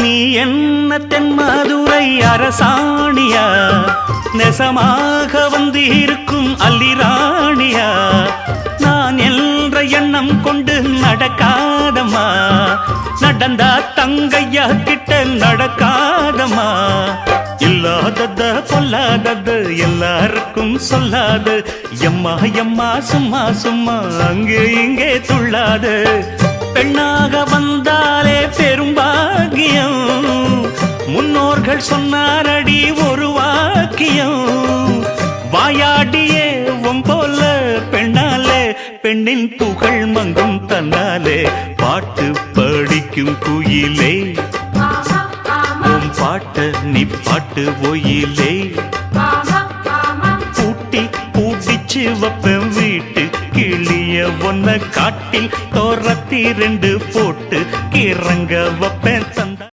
நீ என்ன தென்மதுரை அரசாணியா நெசமாக வந்து இருக்கும் அல்லிராணியா நான் என்ற எண்ணம் கொண்டு நடக்காதம்மா நடந்தா தங்கையா கிட்ட நடக்காதம்மா இல்லாதத பொல்லாதது எல்லாருக்கும் சொல்லாது எம்மா எம்மா சும்மா சும்மா அங்கே இங்கே துள்ளாது பெண்ணாக வந்தாலே பெரும்பாகியம் முன்னோர்கள் சொன்னாரடி ஒரு வாக்கியம் வாயாடியே போல பெண்ணாலே பெண்ணின் புகழ் மங்கும் தன்னாலே பாட்டு படிக்கும் குயிலே பாட்ட நீ பாட்டு ஒயிலே பூட்டி பூட்டிச்சு வப்பேன் வீட்டு கிளிய ஒன்ன காட்டில் தோரத்தி 2 போட்டு கிறங்க வப்பேன் தந்த